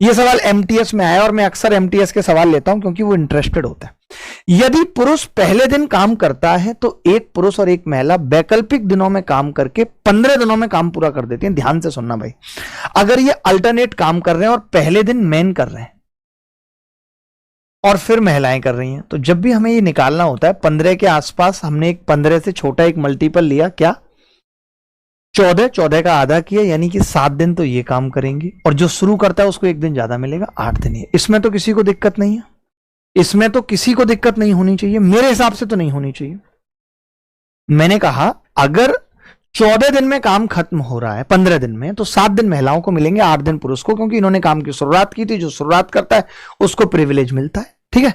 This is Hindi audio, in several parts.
ये सवाल एमटीएस में आया और मैं अक्सर एमटीएस के सवाल लेता हूं क्योंकि वो इंटरेस्टेड होता है। यदि पुरुष पहले दिन काम करता है तो एक पुरुष और एक महिला वैकल्पिक दिनों में काम करके 15 दिनों में काम पूरा कर देती हैं। ध्यान से सुनना भाई, अगर ये अल्टरनेट काम कर रहे हैं और पहले दिन मेन कर रहे हैं और फिर महिलाएं कर रही हैं, तो जब भी हमें ये निकालना होता है 15 के आसपास, हमने एक 15 से छोटा एक मल्टीपल लिया, क्या 14 का आधा किया, यानी कि 7 दिन तो ये काम करेंगी और जो शुरू करता है उसको एक दिन ज्यादा मिलेगा, 8 दिन। इसमें तो किसी को दिक्कत नहीं है, इसमें तो किसी को दिक्कत नहीं होनी चाहिए, मेरे हिसाब से तो नहीं होनी चाहिए। मैंने कहा अगर 14 दिन में काम खत्म हो रहा है 15 दिन में, तो 7 दिन महिलाओं को मिलेंगे, 8 दिन पुरुष को, क्योंकि इन्होंने काम की शुरुआत की थी। जो शुरुआत करता है उसको प्रिविलेज मिलता है। ठीक है,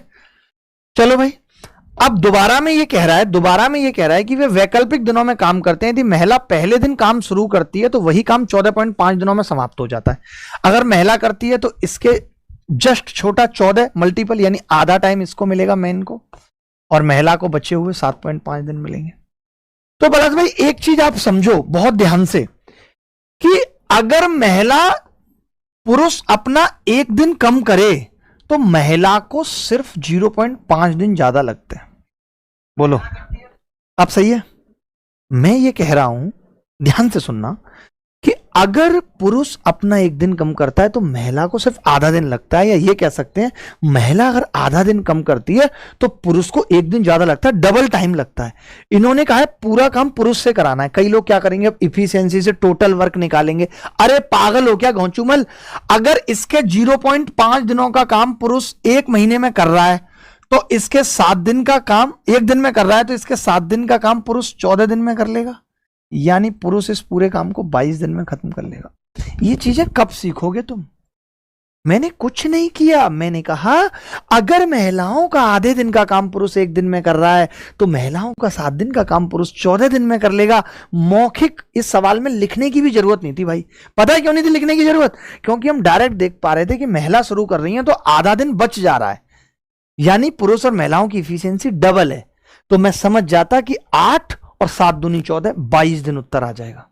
चलो भाई, अब दोबारा में ये कह रहा है कि वे वैकल्पिक दिनों में काम करते हैं। यदि महिला पहले दिन काम शुरू करती है तो वही काम 14.5 दिनों में समाप्त हो जाता है। अगर महिला करती है तो इसके जस्ट छोटा 14 मल्टीपल, यानी आधा टाइम इसको मिलेगा मेन को, और महिला को बचे हुए 7.5 दिन मिलेंगे। तो बलराज भाई एक चीज आप समझो बहुत ध्यान से कि अगर महिला पुरुष अपना एक दिन कम करे तो महिला को सिर्फ 0.5 दिन ज्यादा लगते हैं। बोलो आप सही है? मैं ये कह रहा हूं, ध्यान से सुनना, कि अगर पुरुष अपना एक दिन कम करता है तो महिला को सिर्फ आधा दिन लगता है, या ये कह सकते हैं महिला अगर आधा दिन कम करती है तो पुरुष को एक दिन ज्यादा लगता है, डबल टाइम लगता है। इन्होंने कहा है पूरा काम पुरुष से कराना है। कई लोग क्या करेंगे, अब इफिशियंसी से टोटल वर्क निकालेंगे। अरे पागल हो क्या घोंचुमल, अगर इसके 0.5 दिनों का काम पुरुष एक महीने में कर रहा है तो इसके 7 दिन का काम एक दिन में कर रहा है, तो इसके 7 दिन का काम पुरुष 14 दिन में कर लेगा, यानी पुरुष इस पूरे काम को 22 दिन में खत्म कर लेगा। ये चीजें कब सीखोगे तुम? मैंने कुछ नहीं किया, मैंने कहा अगर महिलाओं का आधे दिन का काम पुरुष एक दिन में कर रहा है तो महिलाओं का 7 दिन का काम पुरुष 14 दिन में कर लेगा। मौखिक इस सवाल में लिखने की भी जरूरत नहीं थी भाई। पता है क्यों नहीं थी लिखने की जरूरत? क्योंकि हम डायरेक्ट देख पा रहे थे कि महिला शुरू कर रही है तो आधा दिन बच जा रहा है, यानी पुरुष और महिलाओं की इफिशियंसी डबल है। तो मैं समझ जाता कि 8 और 7 दूनी 14, 22 दिन उत्तर आ जाएगा।